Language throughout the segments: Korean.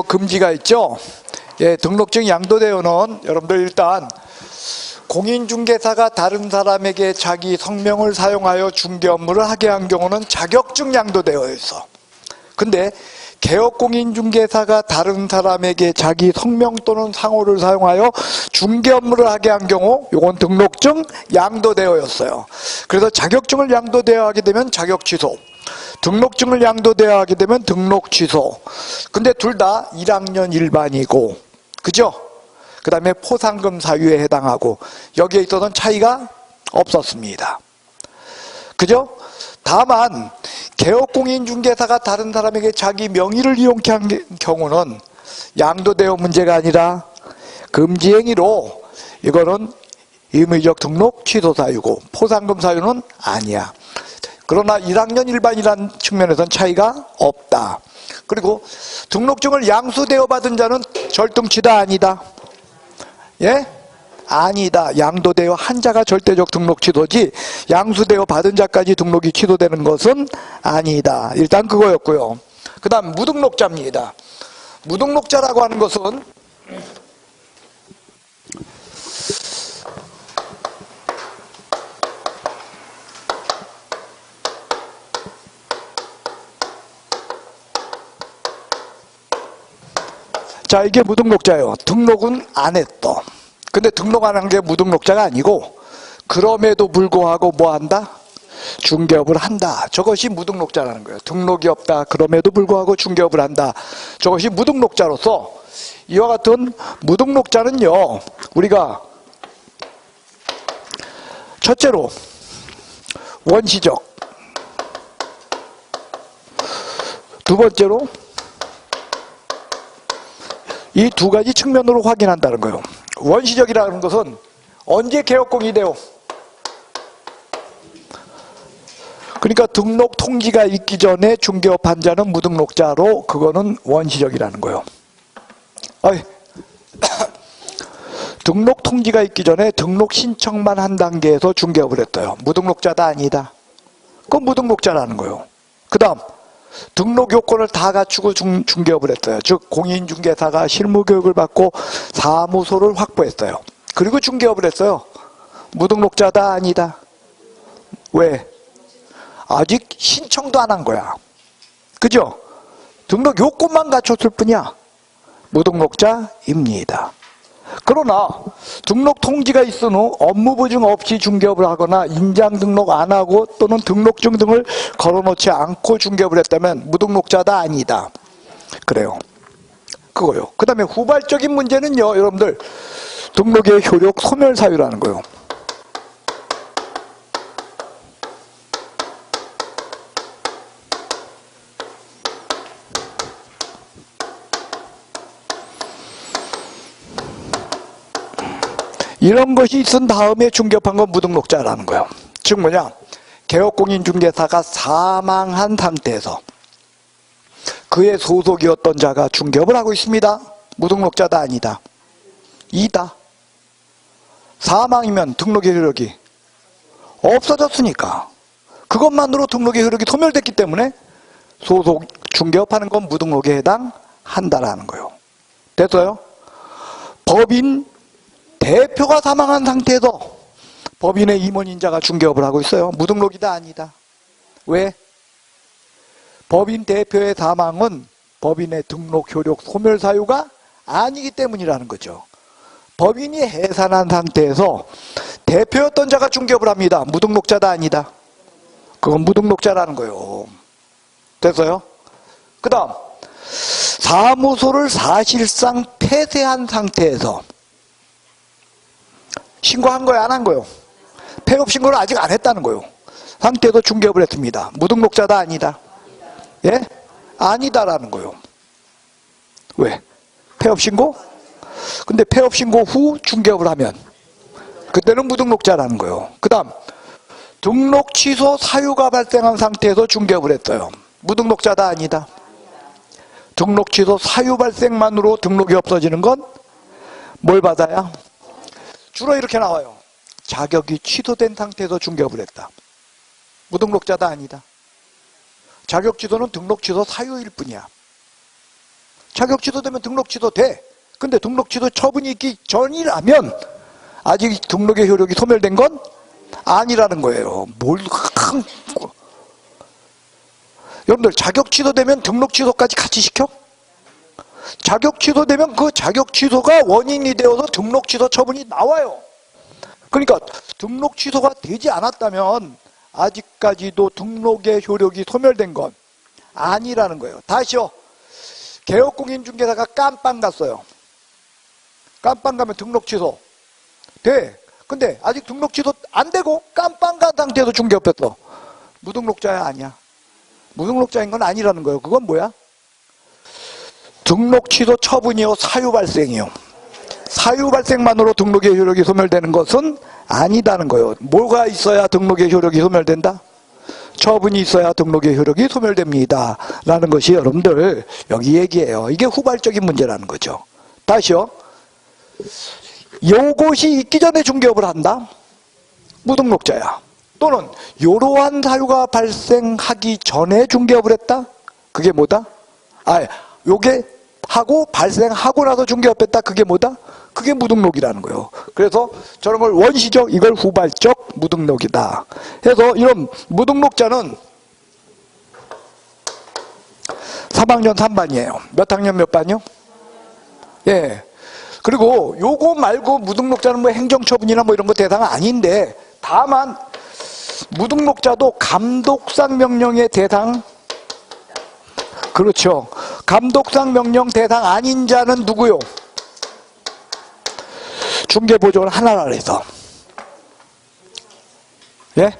금지가 있죠. 예, 등록증 양도대여는 여러분들 일단 공인중개사가 다른 사람에게 자기 성명을 사용하여 중개 업무를 하게 한 경우는 자격증 양도되어 있어. 근데 개업공인중개사가 다른 사람에게 자기 성명 또는 상호를 사용하여 중개 업무를 하게 한 경우 이건 등록증 양도되어였어요. 그래서 자격증을 양도되어 하게 되면 자격 취소, 등록증을 양도되어 하게 되면 등록 취소. 근데 둘 다 1학년 일반이고, 그죠? 그 다음에 포상금 사유에 해당하고, 여기에 있어서는 차이가 없었습니다. 그죠? 다만 개업공인중개사가 다른 사람에게 자기 명의를 이용케 한 경우는 양도대여 문제가 아니라 금지행위로 이거는 의무적 등록 취소 사유고 포상금 사유는 아니야. 그러나 1학년 일반이라는 측면에서는 차이가 없다. 그리고 등록증을 양수대여 받은 자는 절등치다 아니다? 예? 아니다. 양도대여 한 자가 절대적 등록 취소지 양수대여 받은 자까지 등록이 취소되는 것은 아니다. 일단 그거였고요. 그 다음 무등록자입니다. 무등록자라고 하는 것은 자, 이게 무등록자예요. 등록은 안 했어. 근데 등록 안 한 게 무등록자가 아니고 그럼에도 불구하고 뭐 한다? 중개업을 한다. 저것이 무등록자라는 거예요. 등록이 없다. 그럼에도 불구하고 중개업을 한다. 저것이 무등록자로서 이와 같은 무등록자는요. 우리가 첫째로 원시적, 두 번째로 이 두 가지 측면으로 확인한다는 거예요. 원시적이라는 것은 언제 개업공이 돼요? 그러니까 등록 통지가 있기 전에 중개업 한 자는 무등록자로 그거는 원시적이라는 거예요. 등록 통지가 있기 전에 등록 신청만 한 단계에서 중개업을 했어요. 무등록자다 아니다? 그건 무등록자라는 거예요. 그 다음 등록 요건을 다 갖추고 중개업을 했어요. 즉 공인중개사가 실무교육을 받고 사무소를 확보했어요. 그리고 중개업을 했어요. 무등록자다 아니다? 왜? 아직 신청도 안 한 거야. 그죠? 등록 요건만 갖췄을 뿐이야. 무등록자입니다. 그러나 등록 통지가 있은 후 업무 보증 없이 중개업을 하거나 인장 등록 안 하고 또는 등록증 등을 걸어놓지 않고 중개업을 했다면 무등록자다 아니다? 그래요. 그거요. 그 다음에 후발적인 문제는요. 여러분들 등록의 효력 소멸 사유라는 거예요. 이런 것이 있은 다음에 중개업한 건 무등록자라는 거예요. 즉 뭐냐? 개업공인중개사가 사망한 상태에서 그의 소속이었던 자가 중개업을 하고 있습니다. 무등록자다 아니다? 이다. 사망이면 등록의 효력이 없어졌으니까 그것만으로 등록의 효력이 소멸됐기 때문에 소속 중개업하는 건 무등록에 해당한다라는 거예요. 됐어요? 법인 대표가 사망한 상태에서 법인의 임원인자가 중개업을 하고 있어요. 무등록이다 아니다? 왜? 법인 대표의 사망은 법인의 등록 효력 소멸 사유가 아니기 때문이라는 거죠. 법인이 해산한 상태에서 대표였던 자가 중개업을 합니다. 무등록자다 아니다? 그건 무등록자라는 거예요. 됐어요? 그 다음 사무소를 사실상 폐쇄한 상태에서 신고한 거예요? 안 한 거예요? 폐업 신고를 아직 안 했다는 거예요. 상태에서 중개업을 했습니다. 무등록자다 아니다? 예? 아니다라는 거예요. 왜? 폐업 신고? 근데 폐업 신고 후 중개업을 하면 그때는 무등록자라는 거예요. 그 다음 등록 취소 사유가 발생한 상태에서 중개업을 했어요. 무등록자다 아니다? 등록 취소 사유 발생만으로 등록이 없어지는 건 뭘 받아야? 주로 이렇게 나와요. 자격이 취소된 상태에서 중개업을 했다. 무등록자다 아니다? 자격 취소는 등록 취소 사유일 뿐이야. 자격 취소되면 등록 취소돼. 근데 등록 취소 처분이 있기 전이라면 아직 등록의 효력이 소멸된 건 아니라는 거예요. 여러분들 자격 취소되면 등록 취소까지 같이 시켜? 자격 취소되면 그 자격 취소가 원인이 되어서 등록 취소 처분이 나와요. 그러니까 등록 취소가 되지 않았다면 아직까지도 등록의 효력이 소멸된 건 아니라는 거예요. 다시요. 개업공인중개사가 깜빵 갔어요. 깜빵 가면 등록 취소 돼. 근데 아직 등록 취소 안 되고 깜빵 간 상태에서 중개업했어. 무등록자야 아니야? 무등록자인 건 아니라는 거예요. 그건 뭐야? 등록 취소 처분이요, 사유 발생이요. 사유 발생만으로 등록의 효력이 소멸되는 것은 아니다는 거예요. 뭐가 있어야 등록의 효력이 소멸된다? 처분이 있어야 등록의 효력이 소멸됩니다. 라는 것이 여러분들 여기 얘기예요. 이게 후발적인 문제라는 거죠. 다시요. 요것이 있기 전에 중개업을 한다? 무등록자야. 또는 이러한 사유가 발생하기 전에 중개업을 했다? 그게 뭐다? 요게 하고 발생하고 나서 중개업했다? 그게 뭐다? 그게 무등록이라는 거예요. 그래서 저런 걸 원시적, 이걸 후발적 무등록이다. 그래서 이런 무등록자는 3학년 3반이에요. 몇 학년 몇 반이요? 예. 그리고 요거 말고 무등록자는 뭐 행정처분이나 뭐 이런 거 대상 아닌데, 다만 무등록자도 감독상 명령의 대상, 그렇죠. 감독상 명령 대상 아닌 자는 누구요? 중개보조원 하나라 그래서. 예?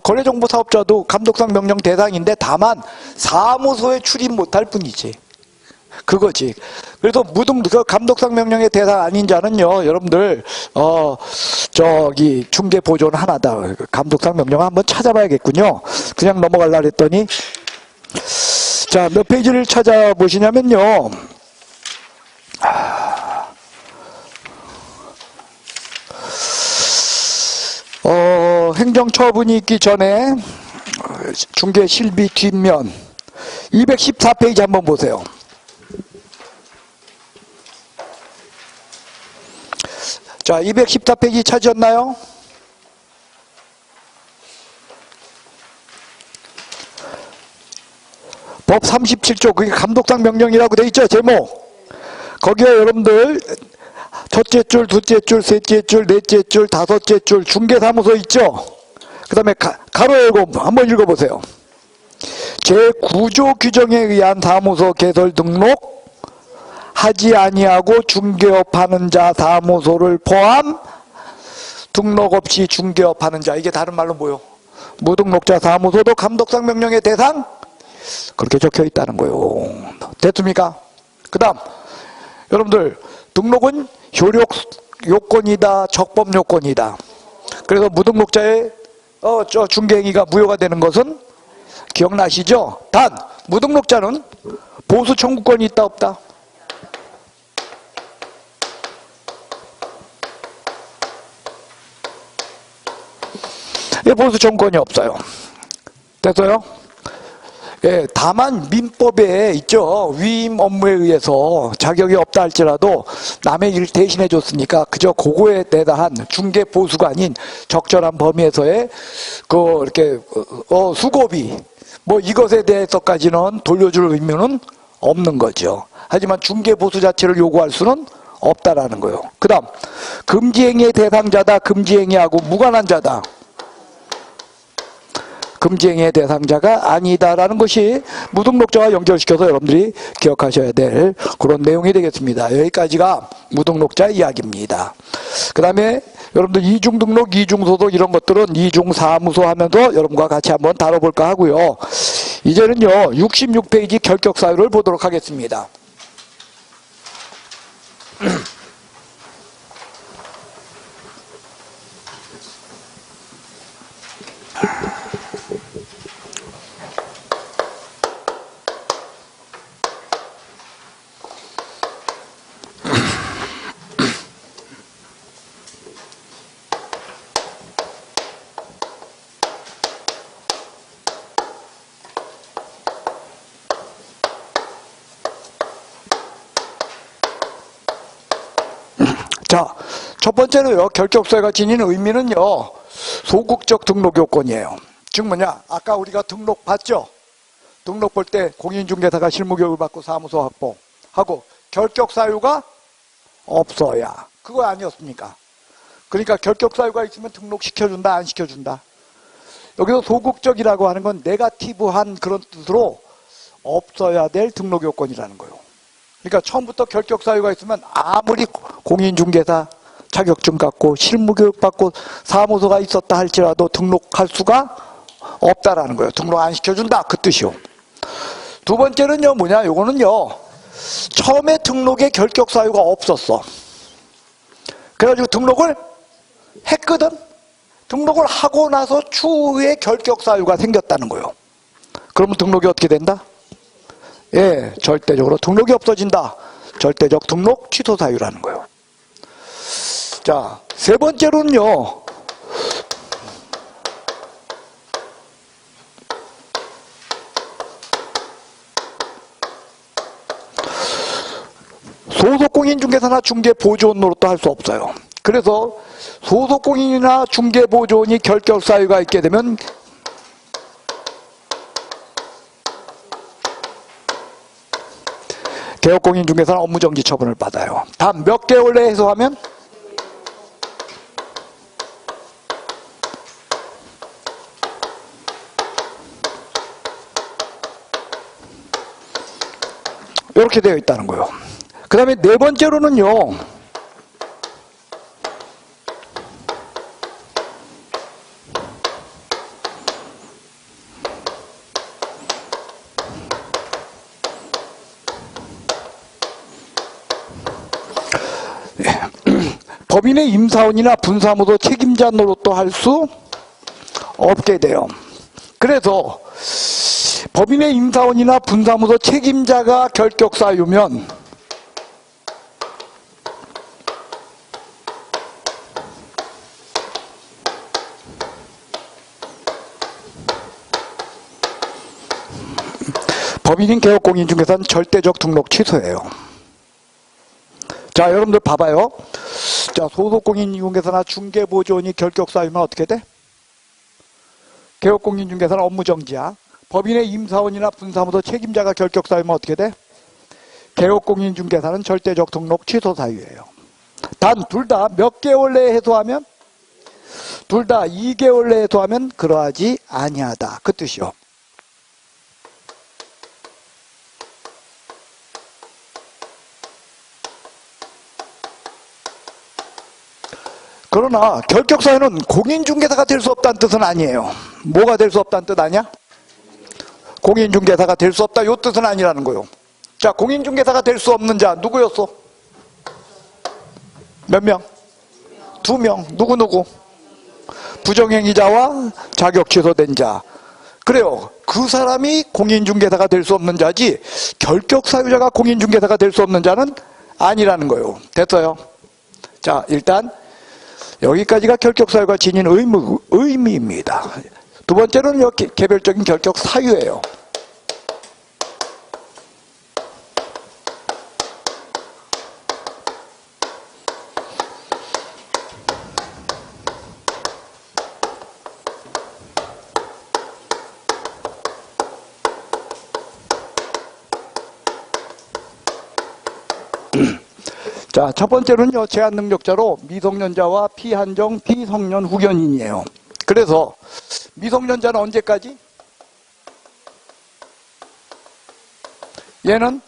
거래정보사업자도 감독상 명령 대상인데 다만 사무소에 출입 못할 뿐이지. 그거지. 그래서 감독상 명령의 대상 아닌 자는요, 여러분들 중개보조원 하나다. 감독상 명령 한번 찾아봐야겠군요. 그냥 넘어가려고 했더니, 자, 몇 페이지를 찾아보시냐면요, 행정처분이 있기 전에 중개실비 뒷면 214페이지 한번 보세요. 자, 214페이지 찾으셨나요? 법 37조, 그게 감독상 명령이라고 돼 있죠, 제목. 거기에 여러분들 첫째 줄, 둘째 줄, 셋째 줄, 넷째 줄, 다섯째 줄 중개사무소 있죠? 그 다음에 가로 열고 한번 읽어보세요. 제9조 규정에 의한 사무소 개설 등록 하지 아니하고 중개업하는 자 사무소를 포함 등록 없이 중개업하는 자, 이게 다른 말로 뭐요? 무등록자 사무소도 감독상 명령의 대상? 그렇게 적혀 있다는 거예요. 됐습니까? 그 다음 여러분들, 등록은 효력 요건이다, 적법 요건이다. 그래서 무등록자의 중개행위가 무효가 되는 것은 기억나시죠? 단 무등록자는 보수 청구권이 있다 없다? 예, 보수 청구권이 없어요. 됐어요? 예, 다만 민법에 있죠. 위임 업무에 의해서 자격이 없다 할지라도 남의 일 대신해 줬으니까 그저 그거에 대한 중개 보수가 아닌 적절한 범위에서의 이렇게 수고비 뭐 이것에 대해서까지는 돌려줄 의무는 없는 거죠. 하지만 중개 보수 자체를 요구할 수는 없다라는 거예요. 그다음 금지행위의 대상자다, 금지행위하고 무관한 자다. 금지행위의 대상자가 아니다라는 것이 무등록자와 연결시켜서 여러분들이 기억하셔야 될 그런 내용이 되겠습니다. 여기까지가 무등록자 이야기입니다. 그 다음에 여러분들 이중등록, 이중소득 이런 것들은 이중사무소 하면서 여러분과 같이 한번 다뤄볼까 하고요. 이제는요 66페이지 결격사유를 보도록 하겠습니다. 자, 첫 번째로요, 결격사유가 지닌 의미는요, 소극적 등록 요건이에요. 즉 뭐냐, 아까 우리가 등록 봤죠? 등록 볼 때 공인중개사가 실무교육을 받고 사무소 확보하고 결격사유가 없어야, 그거 아니었습니까? 그러니까 결격사유가 있으면 등록시켜준다, 안 시켜준다. 여기서 소극적이라고 하는 건 네거티브한 그런 뜻으로 없어야 될 등록 요건이라는 거예요. 그러니까 처음부터 결격사유가 있으면 아무리 공인중개사 자격증 갖고 실무교육 받고 사무소가 있었다 할지라도 등록할 수가 없다라는 거예요. 등록 안 시켜준다, 그 뜻이요. 두 번째는요, 뭐냐, 요거는요, 처음에 등록에 결격사유가 없었어. 그래가지고 등록을 했거든. 등록을 하고 나서 추후에 결격사유가 생겼다는 거예요. 그러면 등록이 어떻게 된다? 예, 절대적으로 등록이 없어진다. 절대적 등록 취소 사유라는 거예요. 자, 세 번째로는요, 소속공인중개사나 중개보조원 노릇도 할 수 없어요. 그래서 소속공인이나 중개보조원이 결격사유가 있게 되면 개업공인중개사는 업무정지 처분을 받아요. 단 몇 개월 내에 해소하면? 이렇게 되어 있다는 거예요. 그 다음에 네 번째로는요, 법인의 임사원이나 분사무소 책임자 노릇도 할 수 없게 돼요. 그래서 법인의 임사원이나 분사무소 책임자가 결격사유면 법인인 개업공인중개사는 절대적 등록 취소예요. 자, 여러분들 봐봐요. 자, 소속공인중개사나 중개보조원이 결격사유면 어떻게 돼? 개업공인중개사는 업무정지야. 법인의 임사원이나 분사무소 책임자가 결격사유면 어떻게 돼? 개업공인중개사는 절대적 등록 취소 사유예요. 단 둘 다 몇 개월 내에 해소하면? 둘 다 2개월 내에 해소하면 그러하지 아니하다, 그 뜻이요. 그러나 결격사유는 공인중개사가 될 수 없다는 뜻은 아니에요. 뭐가 될 수 없다는 뜻 아니야? 공인중개사가 될 수 없다, 이 뜻은 아니라는 거예요. 자, 공인중개사가 될 수 없는 자 누구였어? 몇 명? 2명. 누구? 부정행위자와 자격 취소된 자. 그래요. 그 사람이 공인중개사가 될 수 없는 자지 결격사유자가 공인중개사가 될 수 없는 자는 아니라는 거예요. 됐어요? 자, 일단 여기까지가 결격사유가 지닌 의미입니다. 두 번째는 개별적인 결격사유예요. 자, 첫 번째는요, 제한 능력자로 미성년자와 피한정, 피성년 후견인이에요. 그래서 미성년자는 언제까지? 얘는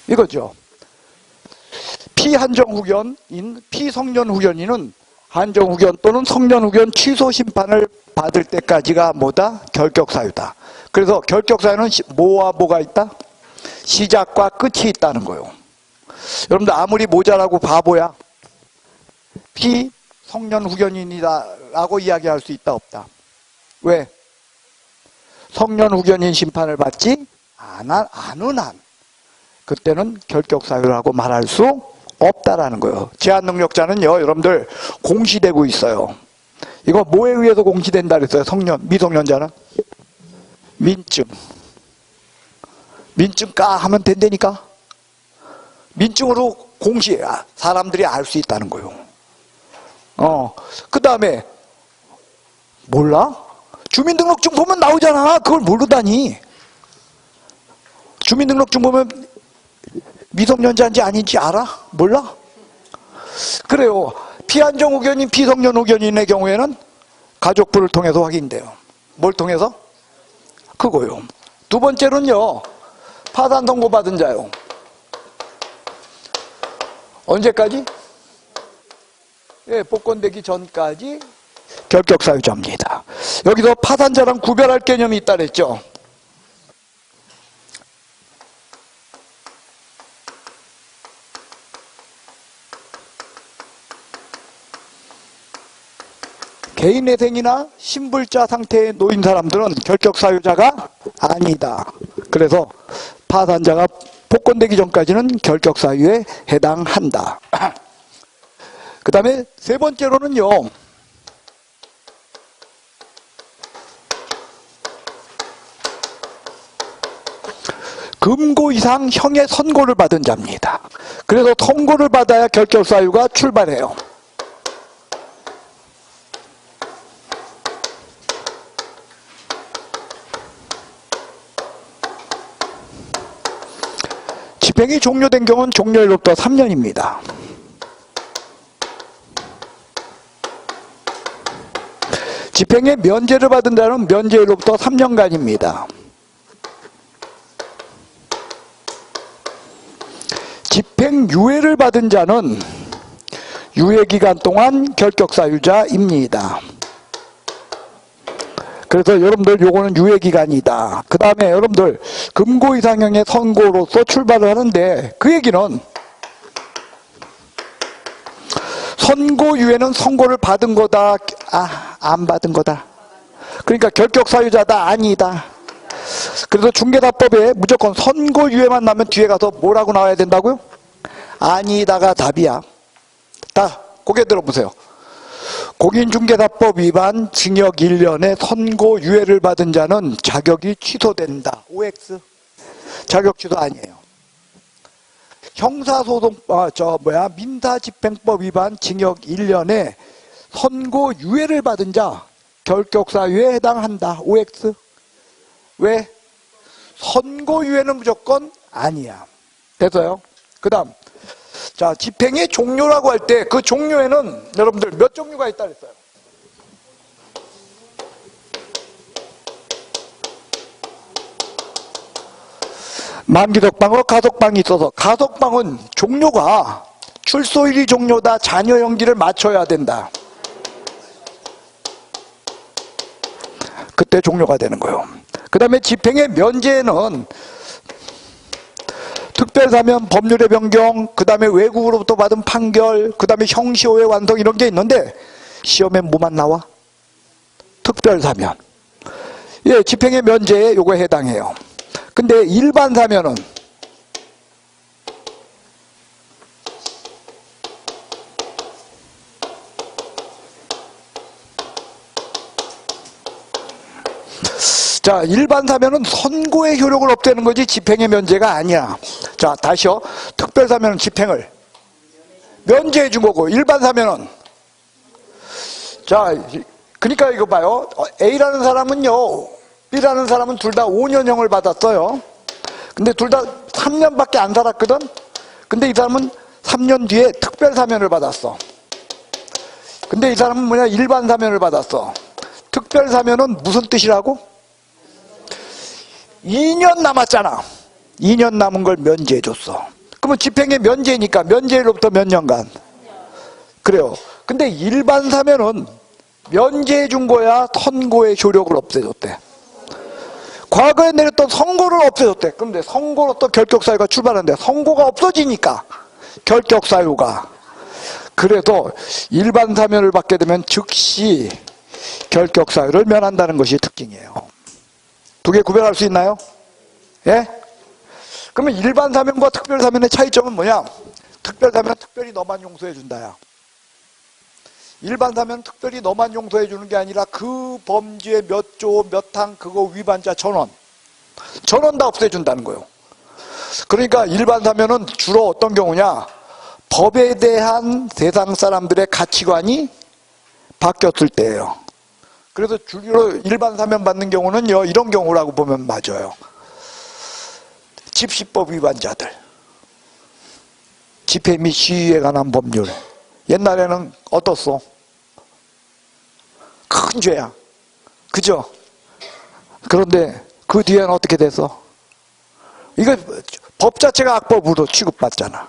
이거죠. 피한정 후견인, 피성년 후견인은 한정 후견 또는 성년 후견 취소 심판을 받을 때까지가 뭐다? 결격사유다. 그래서 결격사유는 뭐와 뭐가 있다? 시작과 끝이 있다는 거예요. 여러분들 아무리 모자라고 바보야, 피성년 후견인이다라고 이야기할 수 있다 없다? 왜? 성년 후견인 심판을 받지 않은 한 그때는 결격사유라고 말할 수 없다라는 거예요. 제한 능력자는요, 여러분들 공시되고 있어요. 이거 뭐에 의해서 공시된다 그랬어요? 미성년자는? 민증. 민증 까 하면 된다니까? 민증으로 사람들이 알 수 있다는 거예요. 그 다음에, 몰라? 주민등록증 보면 나오잖아. 그걸 모르다니. 주민등록증 보면 미성년자인지 아닌지 알아? 몰라? 그래요. 피한정 후견인, 피성년 후견인의 경우에는 가족부를 통해서 확인돼요. 뭘 통해서? 그거요. 두 번째로는요, 파산 선고받은 자요. 언제까지? 예, 복권되기 전까지 결격사유자입니다. 여기서 파산자랑 구별할 개념이 있다 그랬죠. 개인회생이나 신불자 상태에 놓인 사람들은 결격사유자가 아니다. 그래서 파산자가 복권되기 전까지는 결격사유에 해당한다. 그 다음에 세 번째로는요, 금고 이상 형의 선고를 받은 자입니다. 그래서 선고를 받아야 결격사유가 출발해요. 집행이 종료된 경우는 종료일로부터 3년입니다. 집행의 면제를 받은 자는 면제일로부터 3년간입니다. 집행유예를 받은 자는 유예기간 동안 결격사유자입니다. 그래서 여러분들 요거는 유예기간이다. 그 다음에 여러분들 금고 이상형의 선고로서 출발을 하는데 그 얘기는 선고유예는 선고를 받은 거다, 안 받은 거다. 그러니까 결격사유자다, 아니다. 그래서 중개사법에 무조건 선고유예만 나면 뒤에 가서 뭐라고 나와야 된다고요? 아니다가 답이야. 다 고개 들어보세요. 공인중개사법 위반 징역 1년에 선고유예를 받은 자는 자격이 취소된다. OX. 자격 취소 아니에요. 형사소송, 민사집행법 위반 징역 1년에 선고유예를 받은 자 결격사유에 해당한다. OX. 왜? 선고유예는 무조건 아니야. 됐어요? 그 다음, 자, 집행의 종료라고 할 때 그 종료에는 여러분들 몇 종류가 있다 그랬어요? 만기석방과 가석방이 있어서 가석방은 종료가 출소일이 종료다, 자녀 연기를 맞춰야 된다. 그때 종료가 되는 거예요. 그 다음에 집행의 면제는 특별사면, 법률의 변경, 그 다음에 외국으로부터 받은 판결, 그 다음에 형시효의 완성 이런 게 있는데 시험에 뭐만 나와? 특별사면. 예, 집행의 면제에 요거에 해당해요. 근데 일반 사면은 자, 일반 사면은 선고의 효력을 없애는 거지 집행의 면제가 아니야. 자, 다시요. 특별 사면은 집행을 면제해 준 거고, 일반 사면은, 자, 그러니까 이거 봐요. A라는 사람은요, B라는 사람은 둘 다 5년형을 받았어요. 근데 둘 다 3년밖에 안 살았거든. 근데 이 사람은 3년 뒤에 특별 사면을 받았어. 근데 이 사람은 뭐냐, 일반 사면을 받았어. 특별 사면은 무슨 뜻이라고? 2년 남았잖아. 2년 남은 걸 면제해줬어. 그러면 집행의 면제니까 면제로부터 몇 년간? 그래요. 근데 일반 사면은 면제해준 거야, 선고의 효력을 없애줬대. 과거에 내렸던 선고를 없애줬대. 그런데 선고로 또 결격사유가 출발하는데 선고가 없어지니까 결격사유가. 그래서 일반 사면을 받게 되면 즉시 결격사유를 면한다는 것이 특징이에요. 두 개 구별할 수 있나요? 예? 그러면 일반 사면과 특별 사면의 차이점은 뭐냐? 특별사면 특별히 너만 용서해 준다야. 일반사면 특별히 너만 용서해 주는 게 아니라 그 범죄 몇 조, 몇 항 그거 위반자 전원 다 없애준다는 거예요. 그러니까 일반사면은 주로 어떤 경우냐, 법에 대한 세상 사람들의 가치관이 바뀌었을 때예요. 그래서 주로 일반사면 받는 경우는 이런 경우라고 보면 맞아요. 집시법 위반자들, 집회 및 시위에 관한 법률. 옛날에는 어떻소? 큰 죄야, 그죠? 그런데 그 뒤에는 어떻게 됐어? 이거 법 자체가 악법으로 취급받잖아.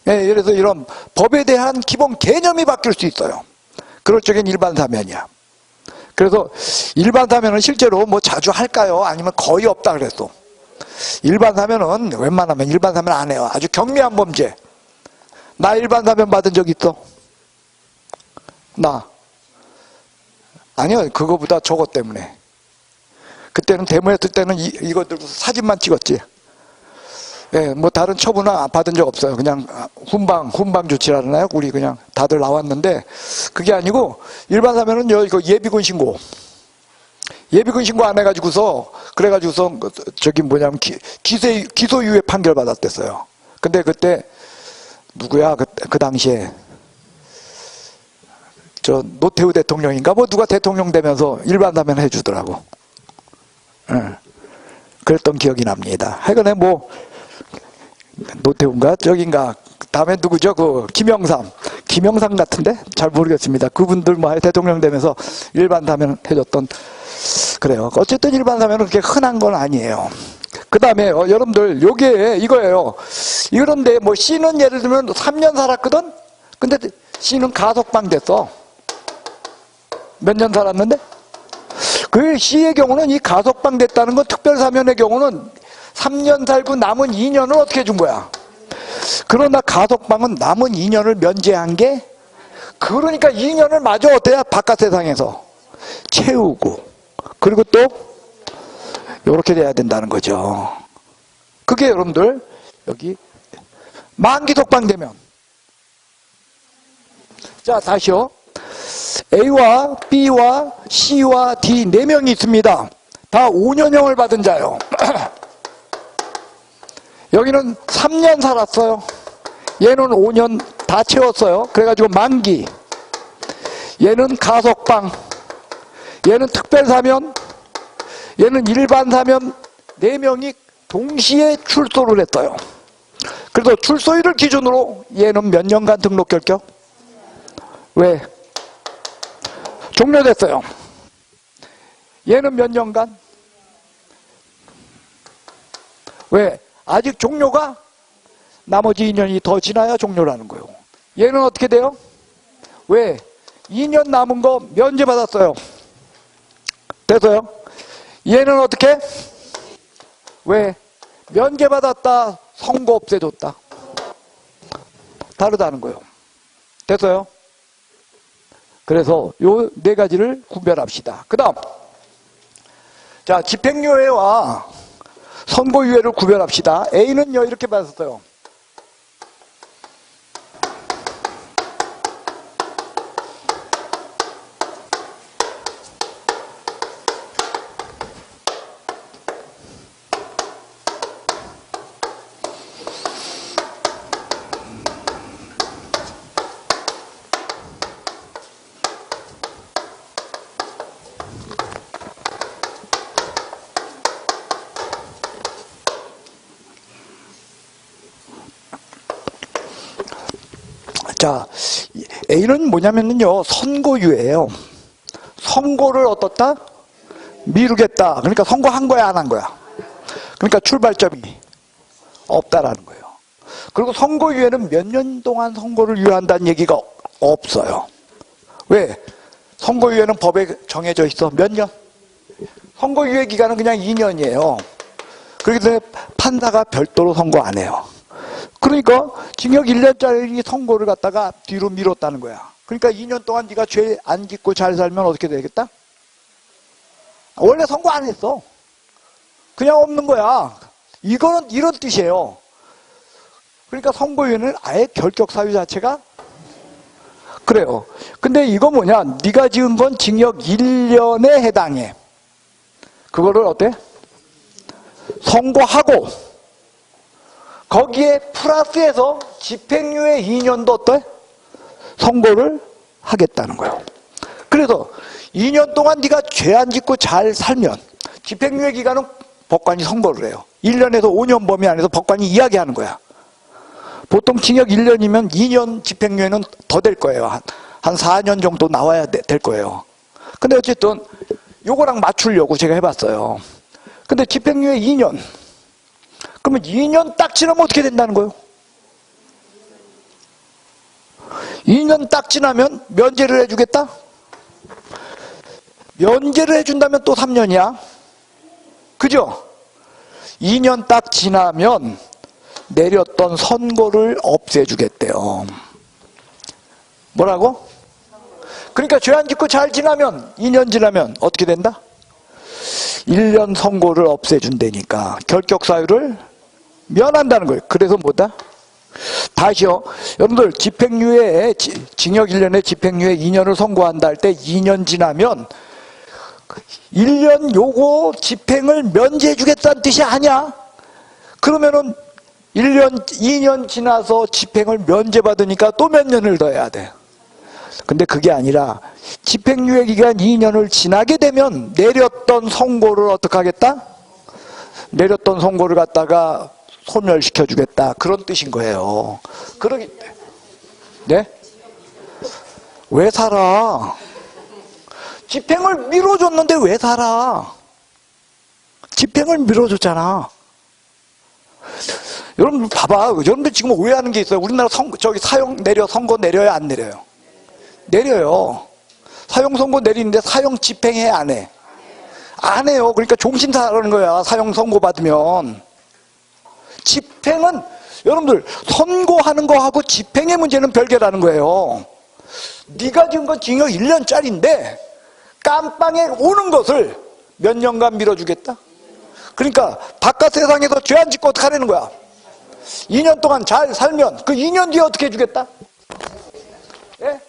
예, 그래서 이런 법에 대한 기본 개념이 바뀔 수 있어요. 그럴 적엔 일반사면이야. 그래서 일반사면은 실제로 뭐 자주 할까요? 아니면 거의 없다 그랬어. 일반사면은 웬만하면 일반사면 안 해요. 아주 경미한 범죄. 나 일반사면 받은 적 있어? 나? 아니요, 그거보다 저것 때문에. 그때는 데모했을 때는 이거 들고 사진만 찍었지. 예, 뭐 다른 처분은 받은 적 없어요. 그냥 훈방 조치라나요? 우리 그냥 다들 나왔는데, 그게 아니고 일반사면은 이거 예비군 신고 안 해가지고서, 그래가지고서 저기 뭐냐면 기소유예 판결 받았댔어요. 근데 그때 누구야? 그 당시에 저 노태우 대통령인가 뭐 누가 대통령 되면서 일반사면 해주더라고. 예, 그랬던 기억이 납니다. 하여간에 뭐 노태우인가 저긴가, 다음에 누구죠? 그 김영삼 같은데 잘 모르겠습니다. 그분들 뭐 대통령 되면서 일반사면 해줬던, 그래요. 어쨌든 일반사면은 그렇게 흔한 건 아니에요. 그 다음에 여러분들 요게 이거예요. 이런데 뭐 C는 예를 들면 3년 살았거든. 근데 C는 가석방 됐어. 몇 년 살았는데? 그 C의 경우는 이 가석방 됐다는 건, 특별사면의 경우는 3년 살고 남은 2년을 어떻게 준 거야? 그러나 가석방은 남은 2년을 면제한 게, 그러니까 2년을 마저 어때야? 바깥 세상에서 채우고, 그리고 또 이렇게 돼야 된다는 거죠. 그게 여러분들 여기 만기 석방되면, 자 다시요. A와 B와 C와 D 4명이 있습니다. 다 5년형을 받은 자요. 여기는 3년 살았어요. 얘는 5년 다 채웠어요. 그래가지고 만기. 얘는 가석방. 얘는 특별사면. 얘는 일반사면. 4명이 동시에 출소를 했어요. 그래서 출소일을 기준으로 얘는 몇 년간 등록 결격? 왜? 종료됐어요. 얘는 몇 년간? 왜? 아직 종료가 나머지 2년이 더 지나야 종료라는 거예요. 얘는 어떻게 돼요? 왜? 2년 남은 거 면제받았어요. 됐어요? 얘는 어떻게? 왜? 면제받았다, 선고 없애줬다. 다르다는 거예요. 됐어요? 그래서 요 4가지를 구별합시다. 그 다음, 자, 집행유예와 선고유예를 구별합시다. A는요 이렇게 받았어요. 자, A는 뭐냐면요, 선고유예예요. 선고를 어떻다? 미루겠다. 그러니까 선고한 거야, 안 한 거야? 그러니까 출발점이 없다라는 거예요. 그리고 선고유예는 몇 년 동안 선고를 유예한다는 얘기가 없어요. 왜? 선고유예는 법에 정해져 있어. 몇 년? 선고유예 기간은 그냥 2년이에요. 그렇기 때문에 판사가 별도로 선고 안 해요. 그러니까 징역 1년짜리 선고를 갖다가 뒤로 미뤘다는 거야. 그러니까 2년 동안 네가 죄 안 짓고 잘 살면 어떻게 되겠다? 원래 선고 안 했어. 그냥 없는 거야. 이거는 이런 뜻이에요. 그러니까 선고위원회는 아예 결격 사유 자체가 그래요. 근데 이거 뭐냐? 네가 지은 건 징역 1년에 해당해. 그거를 어때? 선고하고 거기에 플러스해서 집행유예 2년도 어때? 선고를 하겠다는 거예요. 그래서 2년 동안 네가 죄 안 짓고 잘 살면 집행유예 기간은 법관이 선고를 해요. 1년에서 5년 범위 안에서 법관이 이야기하는 거야. 보통 징역 1년이면 2년 집행유예는 더 될 거예요. 한 4년 정도 나와야 될 거예요. 근데 어쨌든 요거랑 맞추려고 제가 해봤어요. 근데 집행유예 2년. 그러면 2년 딱 지나면 어떻게 된다는 거예요? 2년 딱 지나면 면제를 해주겠다? 면제를 해준다면 또 3년이야. 그죠? 2년 딱 지나면 내렸던 선고를 없애주겠대요. 뭐라고? 그러니까 죄 안 짓고 잘 지나면 2년 지나면 어떻게 된다? 1년 선고를 없애준다니까 결격 사유를 면한다는 거예요. 그래서 뭐다? 다시요. 여러분들 집행유예 징역 1년에 집행유예 2년을 선고한다 할 때 2년 지나면 1년 요거 집행을 면제해 주겠다는 뜻이 아니야. 그러면은 1년, 2년 지나서 집행을 면제받으니까 또 몇 년을 더 해야 돼. 근데 그게 아니라 집행유예 기간 2년을 지나게 되면 내렸던 선고를 어떻게 하겠다? 내렸던 선고를 갖다가 소멸시켜 주겠다. 그런 뜻인 거예요. 그러기 네? 왜 살아? 집행을 미뤄줬는데 왜 살아? 집행을 미뤄줬잖아. 여러분 봐봐. 여러분들 지금 오해하는 게 있어요. 우리나라 선고 내려요 안 내려요? 내려요. 사형 선고 내리는데 사형 집행해 안 해? 안 해요. 그러니까 종신사라는 거야. 사형 선고 받으면. 집행은 여러분들 선고하는 거하고 집행의 문제는 별개라는 거예요. 네가 지은 건 징역 1년짜리인데 깜빵에 오는 것을 몇 년간 밀어주겠다? 그러니까 바깥 세상에서 죄 안 짓고 어떻게 하라는 거야? 2년 동안 잘 살면 그 2년 뒤에 어떻게 해주겠다? 예?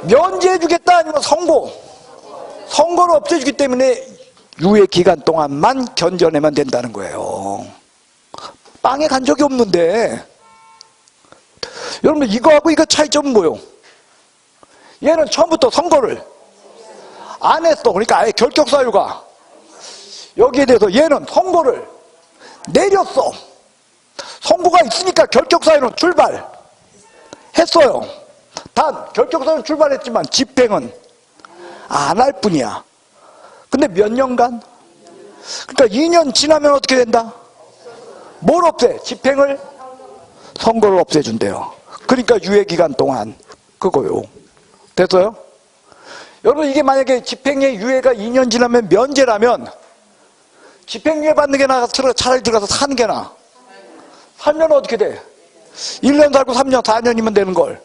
면제해 주겠다 아니면 선고를 없애주기 때문에 유예 기간 동안만 견뎌내면 된다는 거예요. 빵에 간 적이 없는데 여러분 이거하고 이거 차이점은 뭐예요? 얘는 처음부터 선고를 안 했어. 그러니까 아예 결격 사유가 여기에 대해서 얘는 선고를 내렸어. 선고가 있으니까 결격 사유는 출발했어요. 단 결격 사유는 출발했지만 집행은 안 할 뿐이야. 근데 몇 년간? 그러니까 2년 지나면 어떻게 된다? 뭘 없애? 집행을? 선고를 없애준대요. 그러니까 유예기간 동안 그거요. 됐어요? 여러분 이게 만약에 집행의 유예가 2년 지나면 면제라면 집행유예 받는 게 나아 차라리 들어가서 사는 게 나아. 살면 어떻게 돼? 1년 살고 3년 4년이면 되는 걸.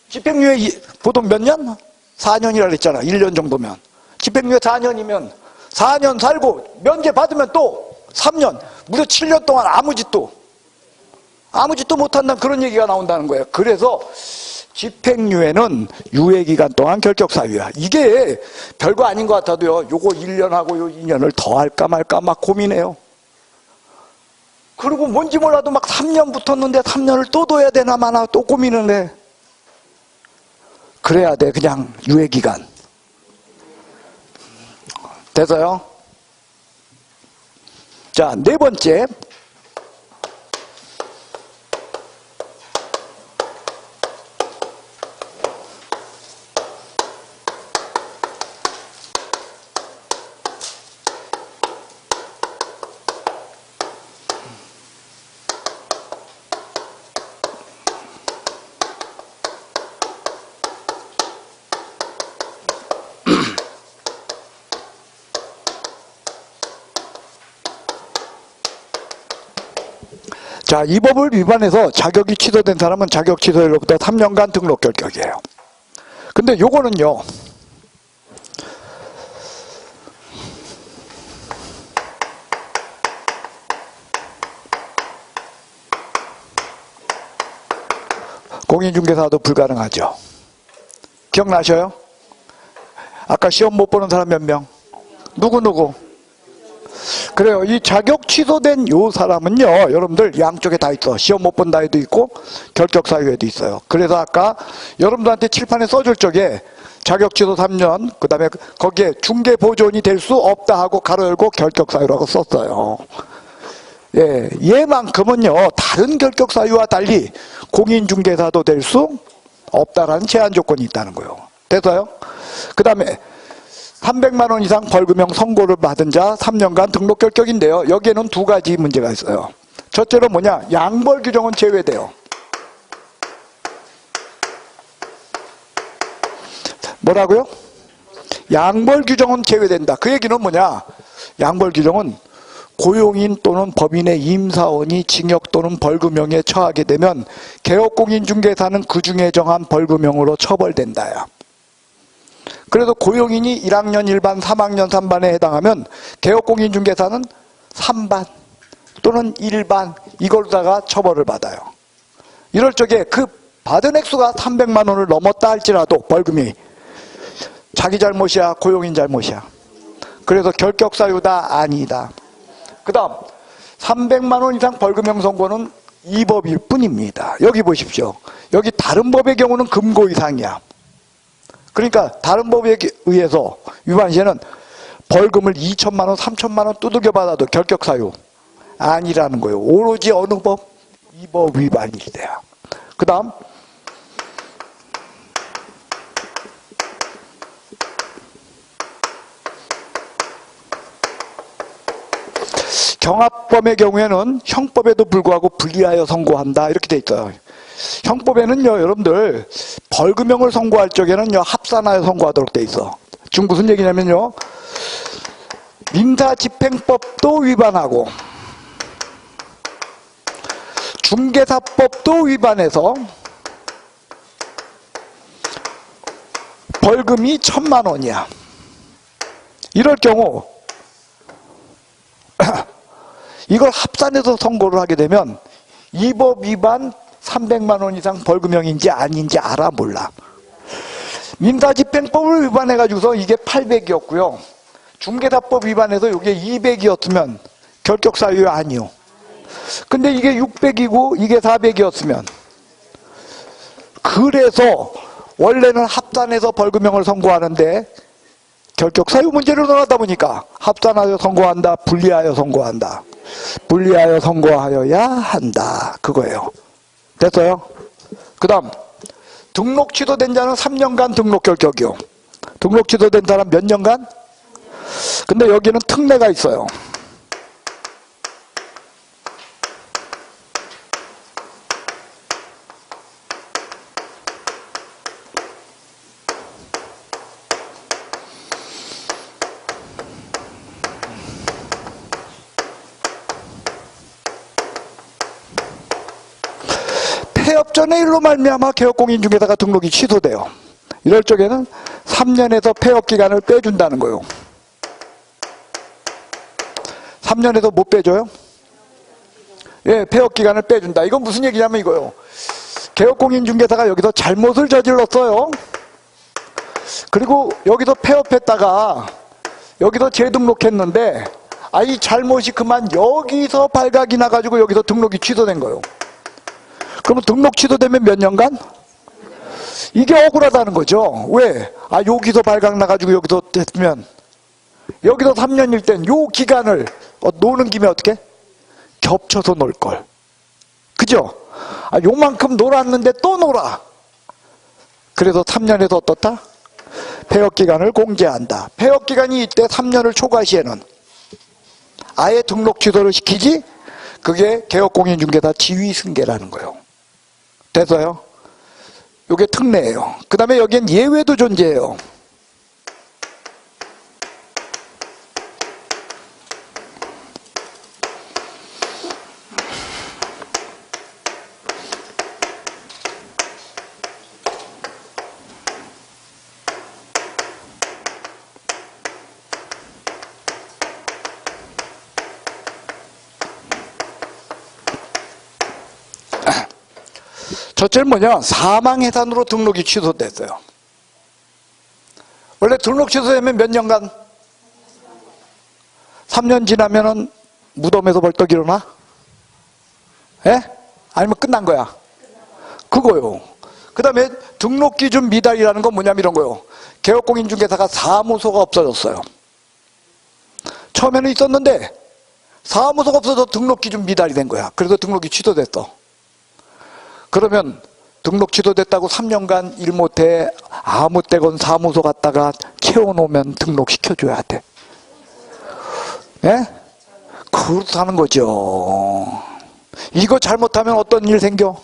집행유예 보통 몇 년? 4년이라 그랬잖아. 1년 정도면. 집행유예 4년이면 4년 살고 면제 받으면 또 3년 무려 7년 동안 아무 짓도 못한다는 그런 얘기가 나온다는 거예요. 그래서 집행유예는 유예기간 동안 결격사유야. 이게 별거 아닌 것 같아도요. 요거 1년하고 요 2년을 더 할까 말까 막 고민해요. 그리고 뭔지 몰라도 막 3년 붙었는데 3년을 또 둬야 되나 마나 또 고민을 해. 그래야 돼. 그냥 유예기간. 돼서요? 자, 네 번째. 자, 이 법을 위반해서 자격이 취소된 사람은 자격 취소일로부터 3년간 등록 결격이에요. 근데 요거는요. 공인중개사도 불가능하죠. 기억나셔요? 아까 시험 못 보는 사람 몇 명? 누구? 그래요. 이 자격 취소된 요 사람은요, 여러분들 양쪽에 다 있어. 시험 못 본다 에도 있고 결격 사유에도 있어요. 그래서 아까 여러분들한테 칠판에 써줄 적에 자격 취소 3년, 그 다음에 거기에 중개 보존이 될 수 없다 하고 가로 열고 결격 사유라고 썼어요. 예, 얘만큼은요, 다른 결격 사유와 달리 공인중개사도 될 수 없다라는 제한 조건이 있다는 거예요. 돼서요? 그 다음에 300만 원 이상 벌금형 선고를 받은 자 3년간 등록 결격인데요. 여기에는 두 가지 문제가 있어요. 첫째로 뭐냐? 양벌 규정은 제외돼요. 뭐라고요? 양벌 규정은 제외된다. 그 얘기는 뭐냐? 양벌 규정은 고용인 또는 법인의 임사원이 징역 또는 벌금형에 처하게 되면 개업공인중개사는 그 중에 정한 벌금형으로 처벌된다야. 그래서 고용인이 1학년 1반, 3학년 3반에 해당하면 개업공인중개사는 3반 또는 1반 이걸로다가 처벌을 받아요. 이럴 적에 그 받은 액수가 300만 원을 넘었다 할지라도 벌금이 자기 잘못이야, 고용인 잘못이야. 그래서 결격사유다, 아니다. 그 다음 300만 원 이상 벌금형 선고는 이 법일 뿐입니다. 여기 보십시오. 여기 다른 법의 경우는 금고 이상이야. 그러니까 다른 법에 의해서 위반 시에는 벌금을 2천만 원, 3천만 원 두들겨 받아도 결격사유 아니라는 거예요. 오로지 어느 법? 이 법 위반일 때야. 그 다음 경합범의 경우에는 형법에도 불구하고 불리하여 선고한다 이렇게 돼 있어요. 형법에는요, 여러분들 벌금형을 선고할 적에는요 합산하여 선고하도록 돼 있어. 지금 무슨 얘기냐면요, 민사집행법도 위반하고 중개사법도 위반해서 벌금이 1,000만 원이야. 이럴 경우 이걸 합산해서 선고를 하게 되면 이 법 위반 300만 원 이상 벌금형인지 아닌지 알아 몰라. 민사집행법을 위반해가지고서 이게 800이었고요. 중개사법 위반해서 이게 200이었으면 결격사유 아니요. 근데 이게 600이고 이게 400이었으면, 그래서 원래는 합산해서 벌금형을 선고하는데 결격사유 문제를 논하다 보니까 합산하여 선고한다, 분리하여 선고한다. 분리하여 선고하여야 한다. 그거예요. 됐어요? 그 다음 등록 취소된 자는 3년간 등록 결격이요. 등록 취소된 사람 몇 년간? 근데 여기는 특례가 있어요. 폐업전의 일로 말미암아 개업공인중개사가 등록이 취소돼요. 이럴 적에는 3년에서 폐업기간을 빼준다는 거예요. 3년에서 못 빼줘요? 예, 폐업기간을 빼준다. 이건 무슨 얘기냐면 이거요. 개업공인중개사가 여기서 잘못을 저질렀어요. 그리고 여기서 폐업했다가 여기서 재등록했는데 이 잘못이 그만 여기서 발각이 나가지고 여기서 등록이 취소된 거예요. 그러면 등록 취소되면 몇 년간? 이게 억울하다는 거죠. 왜? 여기서 발각 나가지고 여기서 됐으면, 여기서 3년일 땐 요 기간을 노는 김에 어떻게? 겹쳐서 놀 걸. 그죠? 요만큼 놀았는데 또 놀아. 그래서 3년에서 어떻다? 폐업기간을 공제한다. 폐업기간이 이때 3년을 초과 시에는 아예 등록 취소를 시키지? 그게 개업공인중개사 지위승계라는 거예요. 돼서요? 요게 특례예요. 그 다음에 여기엔 예외도 존재해요. 첫째는 뭐냐? 사망해산으로 등록이 취소됐어요. 원래 등록 취소되면 몇 년간? 3년 지나면은 무덤에서 벌떡 일어나? 예? 아니면 끝난 거야? 그거요. 그 다음에 등록기준 미달이라는 건 뭐냐면 이런 거요. 개업공인중개사가 사무소가 없어졌어요. 처음에는 있었는데 사무소가 없어서 등록기준 미달이 된 거야. 그래서 등록이 취소됐어. 그러면 등록 취소됐다고 3년간 일 못해 아무 때건 사무소 갔다가 채워놓으면 등록시켜줘야 돼. 예? 그렇다는 거죠. 이거 잘못하면 어떤 일 생겨?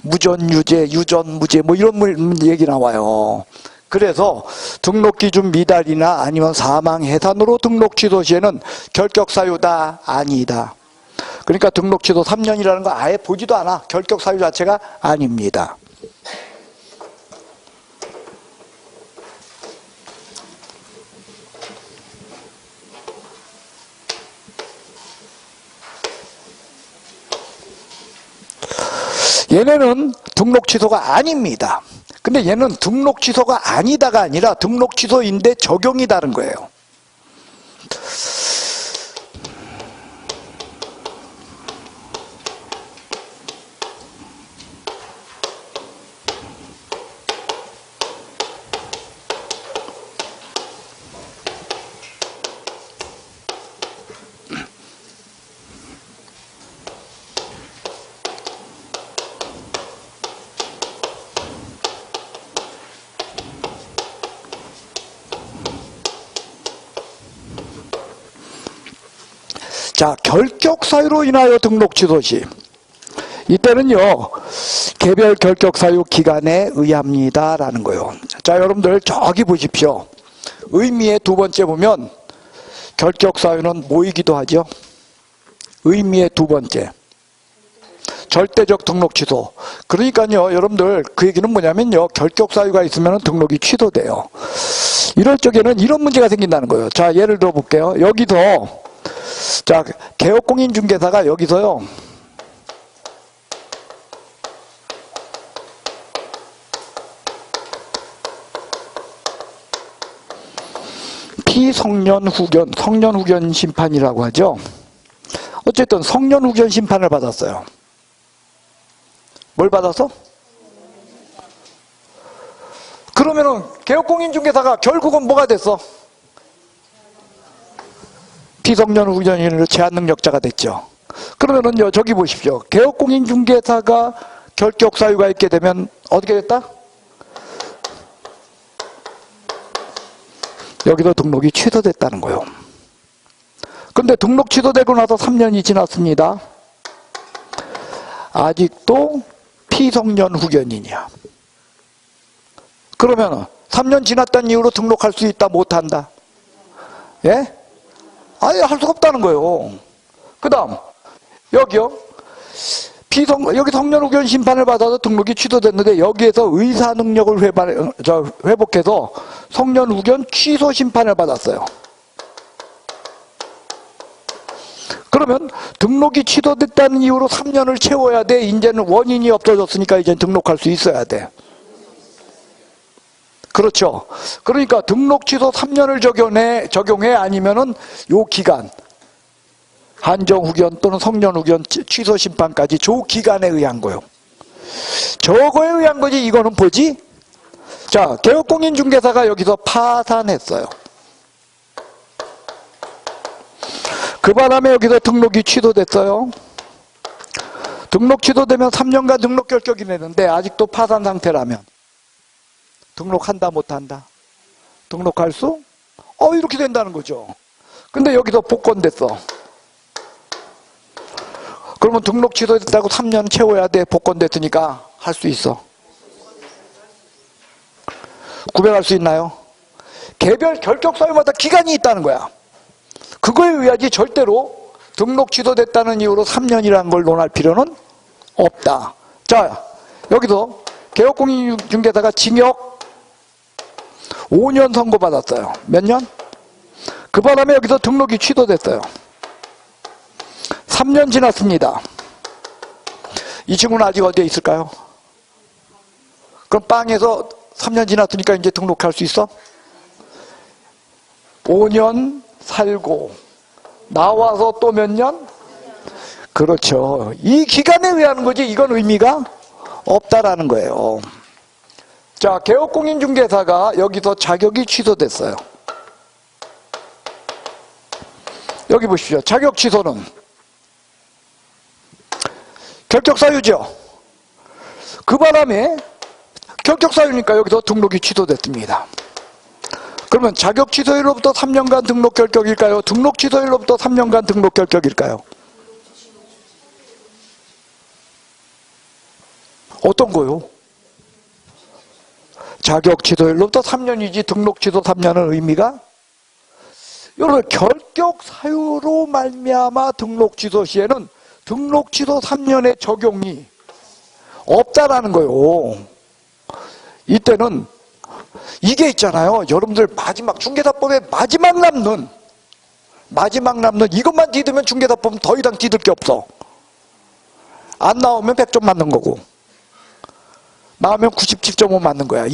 무전유죄, 유전무죄 뭐 이런 얘기 나와요. 그래서 등록기준 미달이나 아니면 사망해산으로 등록 취소 시에는 결격사유다, 아니다. 그러니까 등록 취소 3년이라는 거 아예 보지도 않아. 결격사유 자체가 아닙니다. 얘네는 등록 취소가 아닙니다. 근데 얘는 등록 취소가 아니다가 아니라 등록 취소인데 적용이 다른 거예요. 자, 결격사유로 인하여 등록 취소 시 이때는요 개별 결격사유 기간에 의합니다 라는 거예요. 자, 여러분들 저기 보십시오. 의미의 두 번째 보면 결격사유는 뭐이기도 하죠? 의미의 두 번째 절대적 등록 취소. 그러니까요 여러분들 그 얘기는 뭐냐면요 결격사유가 있으면 등록이 취소돼요. 이럴 적에는 이런 문제가 생긴다는 거예요. 자, 예를 들어 볼게요. 여기서 자, 개업공인중개사가 여기서요 피성년후견, 성년후견 심판이라고 하죠. 어쨌든 성년후견 심판을 받았어요. 뭘 받았어? 그러면은 개업공인중개사가 결국은 뭐가 됐어? 피성년후견인으로 제한능력자가 됐죠. 그러면은요 저기 보십시오. 개업공인중개사가 결격사유가 있게 되면 어떻게 됐다? 여기서 등록이 취소됐다는 거예요. 근데 등록 취소되고 나서 3년이 지났습니다. 아직도 피성년후견인이야. 그러면 3년 지났다는 이유로 등록할 수 있다, 못한다? 예? 아예 할 수가 없다는 거예요. 그 다음 여기요 여기 성년후견 심판을 받아서 등록이 취소됐는데 여기에서 의사능력을 회복해서 성년후견 취소 심판을 받았어요. 그러면 등록이 취소됐다는 이유로 3년을 채워야 돼. 이제는 원인이 없어졌으니까 이제 등록할 수 있어야 돼. 그렇죠. 그러니까 등록 취소 3년을 적용해 아니면은 요 기간 한정후견 또는 성년후견 취소 심판까지 조 기간에 의한 거요. 저거에 의한 거지. 이거는 뭐지? 자, 개업공인중개사가 여기서 파산했어요. 그 바람에 여기서 등록이 취소됐어요. 등록 취소되면 3년간 등록 결격이 되는데 아직도 파산 상태라면 등록한다 못한다? 등록할 수? 이렇게 된다는 거죠. 근데 여기서 복권됐어. 그러면 등록 취소됐다고 3년 채워야 돼. 복권됐으니까 할 수 있어. 구별할 수 있나요? 개별 결격사유마다 기간이 있다는 거야. 그거에 의하지 절대로 등록 취소됐다는 이유로 3년이라는 걸 논할 필요는 없다. 자, 여기서 개업공인중개사가 징역 5년 선고받았어요. 몇 년? 그 바람에 여기서 등록이 취소됐어요. 3년 지났습니다. 이 친구는 아직 어디에 있을까요? 그럼 빵에서 3년 지났으니까 이제 등록할 수 있어? 5년 살고 나와서 또 몇 년? 그렇죠. 이 기간에 왜 하는 거지? 이건 의미가 없다라는 거예요. 자, 개업공인중개사가 여기서 자격이 취소됐어요. 여기 보십시오. 자격 취소는 결격사유죠. 그 바람에 결격사유니까 여기서 등록이 취소됐습니다. 그러면 자격 취소일로부터 3년간 등록 결격일까요? 등록 취소일로부터 3년간 등록 결격일까요? 어떤 거요? 자격 취소일로부터 3년이지 등록 취소 3년은 의미가? 여러분, 결격 사유로 말미암아 등록 취소 시에는 등록 취소 3년의 적용이 없다라는 거예요. 이때는 이게 있잖아요. 여러분들 마지막 중개사법의 마지막 남는 이것만 뒤두면 중개사법은 더 이상 뒤들 게 없어. 안 나오면 100점 맞는 거고 나오면 97.5 맞는 거야.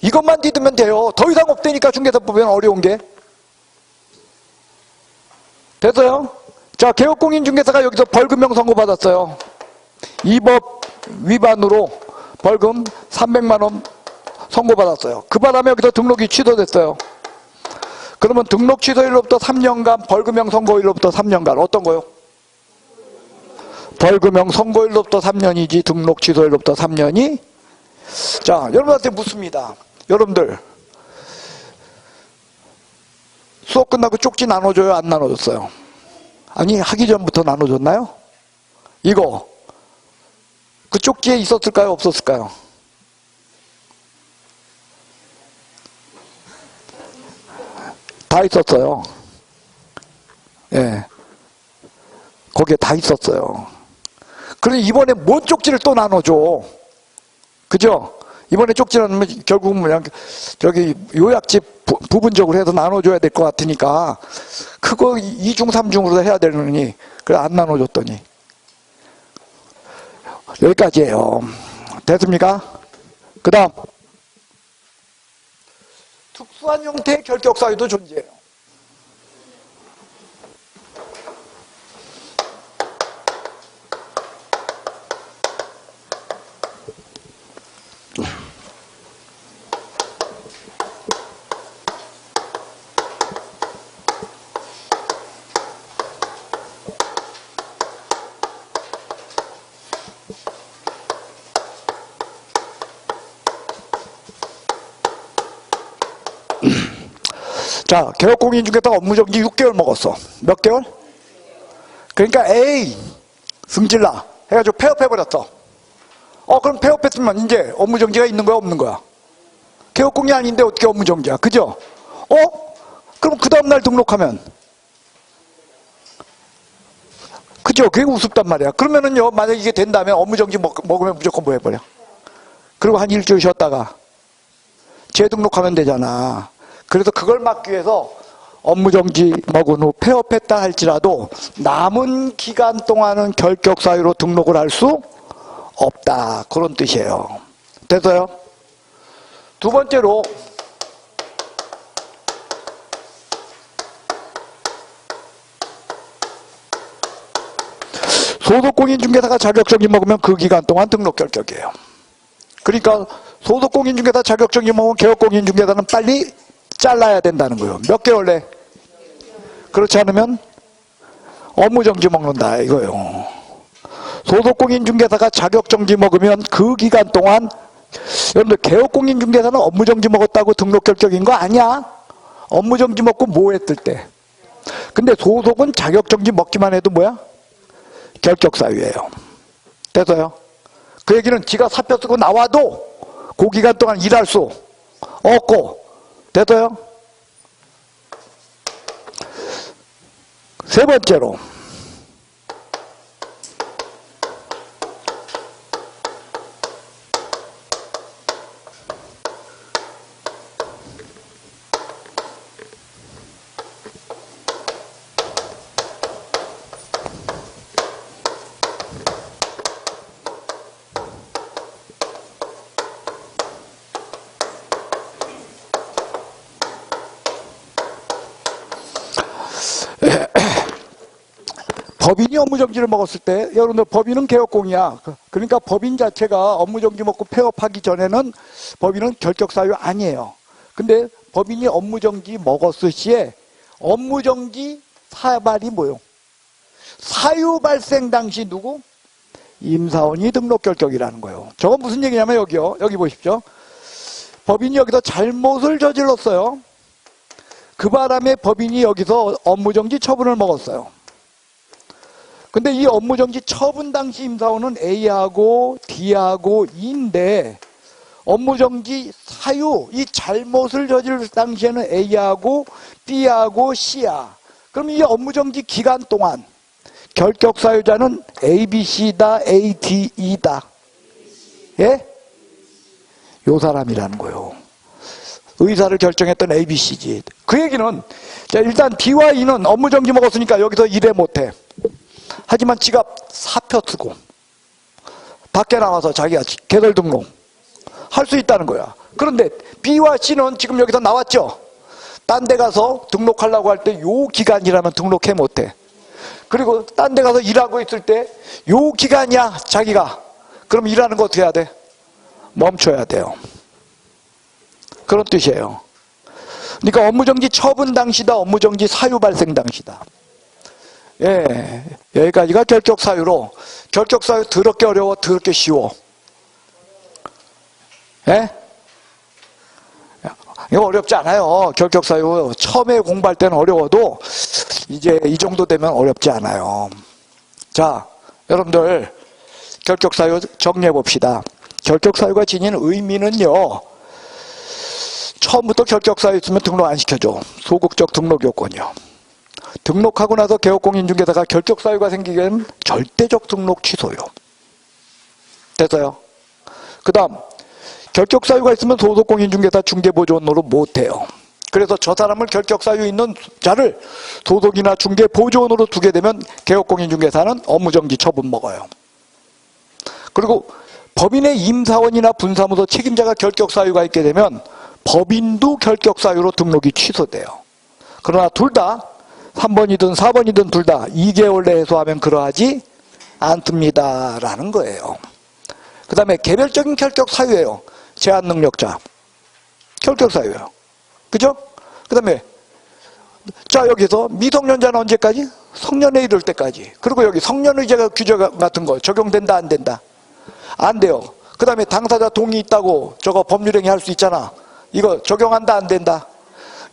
이것만 뒤두면 돼요. 더 이상 없다니까. 중개사법에는 어려운 게. 됐어요? 자, 개업공인중개사가 여기서 벌금형 선고받았어요. 이 법 위반으로 벌금 300만 원 선고받았어요. 그 바람에 여기서 등록이 취소됐어요. 그러면 등록 취소일로부터 3년간, 벌금형 선고일로부터 3년간 어떤 거요? 벌금형 선고일로부터 3년이지 등록 취소일로부터 3년이. 자, 여러분한테 묻습니다. 여러분들 수업 끝나고 쪽지 나눠줘요? 안 나눠줬어요? 아니, 하기 전부터 나눠줬나요? 이거 그 쪽지에 있었을까요? 없었을까요? 다 있었어요. 예, 거기에 다 있었어요. 그런데 이번에 뭔 쪽지를 또 나눠줘? 그죠? 이번에 쪽지 나누면 결국은 그냥 저기 요약집 부분적으로 해서 나눠줘야 될 것 같으니까 그거 2중 3중으로 해야 되느니 그래 안 나눠줬더니 여기까지예요. 됐습니까? 그 다음 특수한 형태의 결격사유도 존재해요. 자, 개업공인중개사가 업무정지 6개월 먹었어. 몇 개월? 그러니까 에이 승질나 해가지고 폐업해버렸어. 그럼 폐업했으면 이제 업무정지가 있는 거야 없는 거야? 개업공이 아닌데 어떻게 업무정지야? 그죠? 그럼 그 다음날 등록하면 그죠? 그게 우습단 말이야. 그러면은요, 만약 이게 된다면 업무정지 먹으면 무조건 뭐 해버려? 그리고 한 일주일 쉬었다가 재등록하면 되잖아. 그래서 그걸 막기 위해서 업무정지 먹은 후 폐업했다 할지라도 남은 기간 동안은 결격사유로 등록을 할 수 없다. 그런 뜻이에요. 됐어요? 두 번째로 소속공인중개사가 자격정지 먹으면 그 기간 동안 등록 결격이에요. 그러니까 소속공인중개사 자격정지 먹으면 개업공인중개사는 빨리 잘라야 된다는 거예요. 몇 개월 내? 그렇지 않으면 업무정지 먹는다 이거예요. 소속공인중개사가 자격정지 먹으면 그 기간 동안, 여러분들 개업공인중개사는 업무정지 먹었다고 등록 결격인 거 아니야? 업무정지 먹고 뭐 했을 때. 근데 소속은 자격정지 먹기만 해도 뭐야? 결격사유예요. 됐어요? 그 얘기는 지가 사표 쓰고 나와도 그 기간 동안 일할 수 없고. 됐어요? 세 번째로 법인이 업무정지를 먹었을 때, 여러분들 법인은 개업공이야. 그러니까 법인 자체가 업무정지 먹고 폐업하기 전에는 법인은 결격사유 아니에요. 근데 법인이 업무정지 먹었을 시에 업무정지 사발이 뭐요? 사유 발생 당시 누구? 임사원이 등록 결격이라는 거예요. 저건 무슨 얘기냐면 여기요. 여기 보십시오. 법인이 여기서 잘못을 저질렀어요. 그 바람에 법인이 여기서 업무정지 처분을 먹었어요. 근데 이 업무정지 처분 당시 임사원은 A하고 D하고 E인데 업무정지 사유, 이 잘못을 저질 당시에는 A하고 B하고 C야. 그럼 이 업무정지 기간 동안 결격 사유자는 A, B, C다, A, D, E다. 예? 요 사람이라는 거예요. 의사를 결정했던 A, B, C지. 그 얘기는 자, 일단 D와 E는 업무정지 먹었으니까 여기서 일해 못해. 하지만 지가 사표 쓰고 밖에 나와서 자기가 개설 등록 할 수 있다는 거야. 그런데 B와 C는 지금 여기서 나왔죠. 딴 데 가서 등록하려고 할 때 요 기간이라면 등록해 못해. 그리고 딴 데 가서 일하고 있을 때 요 기간이야 자기가. 그럼 일하는 거 어떻게 해야 돼? 멈춰야 돼요. 그런 뜻이에요. 그러니까 업무정지 처분 당시다, 업무정지 사유 발생 당시다. 예, 여기까지가 결격사유로. 결격사유 더럽게 어려워, 더럽게 쉬워. 예? 이거 어렵지 않아요. 결격사유 처음에 공부할 때는 어려워도 이제 이 정도 되면 어렵지 않아요. 자, 여러분들 결격사유 정리해 봅시다. 결격사유가 지닌 의미는요, 처음부터 결격사유 있으면 등록 안 시켜줘. 소극적 등록 요건이요. 등록하고 나서 개업공인중개사가 결격사유가 생기면 절대적 등록 취소요. 됐어요? 그 다음 결격사유가 있으면 소속공인중개사 중개보조원으로 못해요. 그래서 저 사람을 결격사유 있는 자를 소속이나 중개보조원으로 두게 되면 개업공인중개사는 업무정지 처분 먹어요. 그리고 법인의 임사원이나 분사무소 책임자가 결격사유가 있게 되면 법인도 결격사유로 등록이 취소돼요. 그러나 둘 다 3번이든 4번이든 둘 다 2개월 내에 해소하면 그러하지 않습니다 라는 거예요. 그 다음에 개별적인 결격사유예요. 제한능력자 결격사유예요. 그죠? 그 다음에 자, 여기서 미성년자는 언제까지? 성년에 이를 때까지. 그리고 여기 성년의제 규제 같은 거 적용된다 안 된다? 안 돼요. 그 다음에 당사자 동의 있다고 저거 법률행위 할 수 있잖아. 이거 적용한다 안 된다?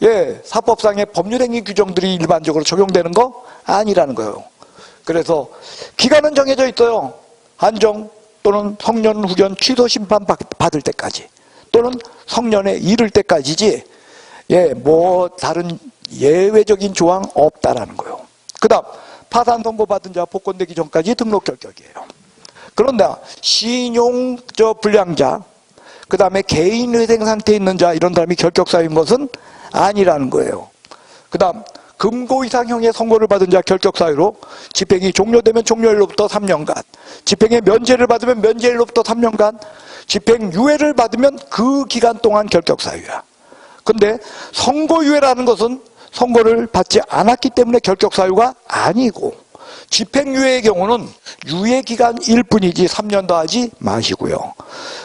예, 사법상의 법률행위 규정들이 일반적으로 적용되는 거 아니라는 거예요. 그래서 기간은 정해져 있어요. 한정 또는 성년 후견 취소 심판 받을 때까지, 또는 성년에 이를 때까지지, 예, 뭐 다른 예외적인 조항 없다라는 거예요. 그 다음 파산 선고 받은 자 복권되기 전까지 등록 결격이에요. 그런데 신용 불량자, 그 다음에 개인 회생 상태에 있는 자, 이런 사람이 결격사유인 것은 아니라는 거예요. 그 다음 금고 이상형의 선고를 받은 자 결격사유로 집행이 종료되면 종료일로부터 3년간, 집행의 면제를 받으면 면제일로부터 3년간, 집행유예를 받으면 그 기간 동안 결격사유야. 근데 선고유예라는 것은 선고를 받지 않았기 때문에 결격사유가 아니고, 집행유예의 경우는 유예기간일 뿐이지 3년 더 하지 마시고요.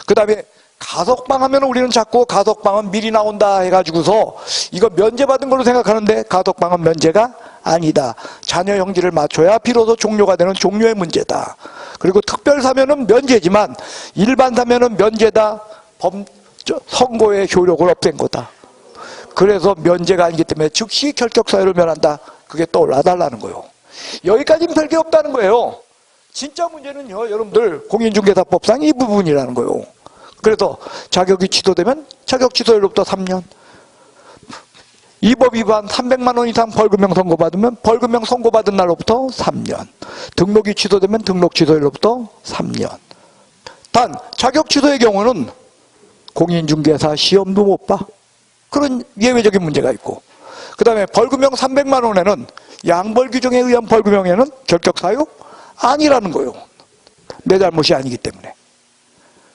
그 다음에 가석방 하면 우리는 자꾸 가석방은 미리 나온다 해가지고서 이거 면제받은 걸로 생각하는데 가석방은 면제가 아니다. 자녀 형질을 맞춰야 비로소 종료가 되는 종료의 문제다. 그리고 특별사면은 면제지만 일반 사면은 면제다. 선고의 효력을 없앤 거다. 그래서 면제가 아니기 때문에 즉시 결격사유를 면한다. 그게 떠올라달라는 거예요. 여기까지는 별게 없다는 거예요. 진짜 문제는요, 여러분들 공인중개사법상 이 부분이라는 거예요. 그래서 자격이 취소되면 자격 취소일로부터 3년, 이 법 위반 300만 원 이상 벌금형 선고받으면 벌금형 선고받은 날로부터 3년, 등록이 취소되면 등록 취소일로부터 3년. 단 자격 취소의 경우는 공인중개사 시험도 못 봐. 그런 예외적인 문제가 있고, 그 다음에 벌금형 300만 원에는 양벌 규정에 의한 벌금형에는 결격사유 아니라는 거예요. 내 잘못이 아니기 때문에.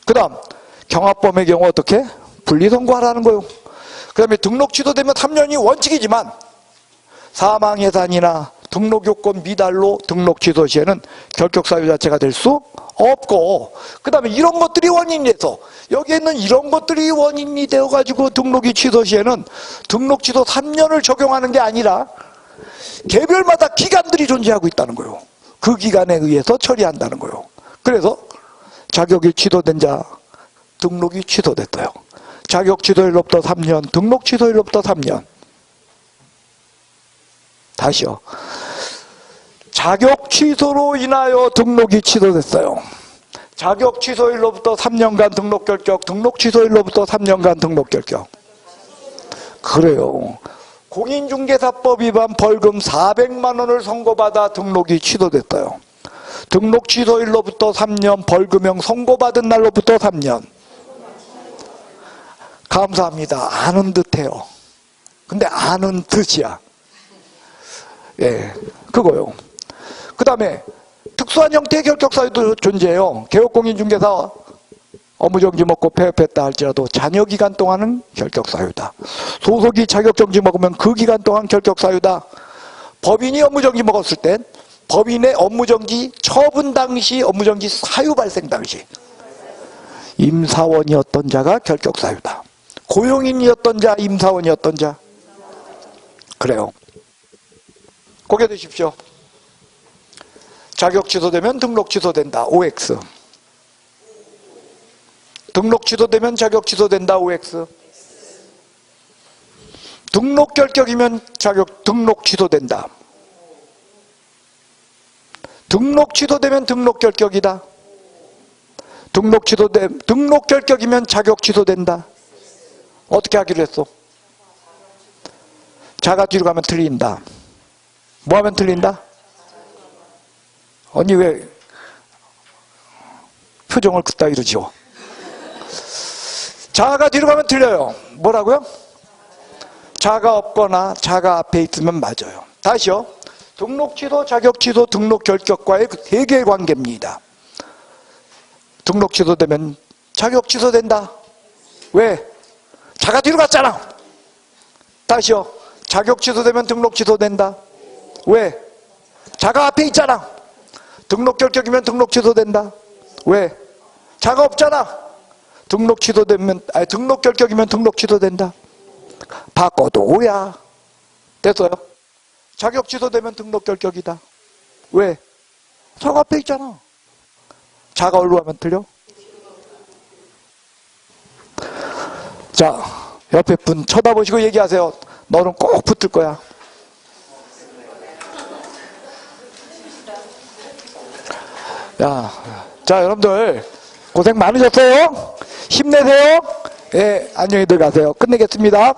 그 다음 경합범의 경우 어떻게? 분리선고하라는 거예요. 그 다음에 등록 취소되면 3년이 원칙이지만 사망 예산이나 등록 요건 미달로 등록 취소 시에는 결격 사유 자체가 될 수 없고, 그 다음에 이런 것들이 원인이 돼서 여기에 있는 이런 것들이 원인이 되어가지고 등록이 취소 시에는 등록 취소 3년을 적용하는 게 아니라 개별마다 기간들이 존재하고 있다는 거예요. 그 기간에 의해서 처리한다는 거예요. 그래서 자격이 취소된 자 등록이 취소됐어요. 자격 취소일로부터 3년, 등록 취소일로부터 3년. 다시요. 자격 취소로 인하여 등록이 취소됐어요. 자격 취소일로부터 3년간 등록 결격, 등록 취소일로부터 3년간 등록 결격. 그래요. 공인중개사법 위반 벌금 400만 원을 선고받아 등록이 취소됐어요. 등록 취소일로부터 3년, 벌금형 선고받은 날로부터 3년. 감사합니다. 아는 듯해요. 근데 아는 듯이야. 예, 그거요. 그 다음에 특수한 형태의 결격사유도 존재해요. 개업공인중개사 업무정지 먹고 폐업했다 할지라도 잔여기간 동안은 결격사유다. 소속이 자격정지 먹으면 그 기간 동안 결격사유다. 법인이 업무정지 먹었을 땐 법인의 업무정지 처분 당시, 업무정지 사유 발생 당시 임사원이었던 자가 결격사유다. 고용인이었던 자, 임사원이었던 자. 그래요. 고개 드십시오. 자격 취소되면 등록 취소된다. OX. 등록 취소되면 자격 취소된다. OX. 등록 결격이면 등록 취소된다. 등록 취소되면 등록 결격이다. 등록 결격이면 자격 취소된다. 어떻게 하기로 했어? 자가 뒤로 가면 틀린다. 뭐 하면 틀린다? 언니 왜 표정을 그따위로 지워? 자가 뒤로 가면 틀려요. 뭐라고요? 자가 없거나 자가 앞에 있으면 맞아요. 다시요. 등록 취소, 자격 취소, 등록 결격과의 그 세 개의 관계입니다. 등록 취소되면 자격 취소된다. 왜? 자가 뒤로 갔잖아. 다시요. 자격 취소되면 등록 취소된다. 왜? 자가 앞에 있잖아. 등록 결격이면 등록 취소된다. 왜? 자가 없잖아. 등록 결격이면 등록 취소된다. 바꿔도 오야. 됐어요? 자격 취소되면 등록 결격이다. 왜? 자가 앞에 있잖아. 자가 어디로 가면 틀려? 자, 옆에 분 쳐다보시고 얘기하세요. 너는 꼭 붙을 거야. 자, 여러분들 고생 많으셨어요. 힘내세요. 예, 안녕히들 가세요. 끝내겠습니다.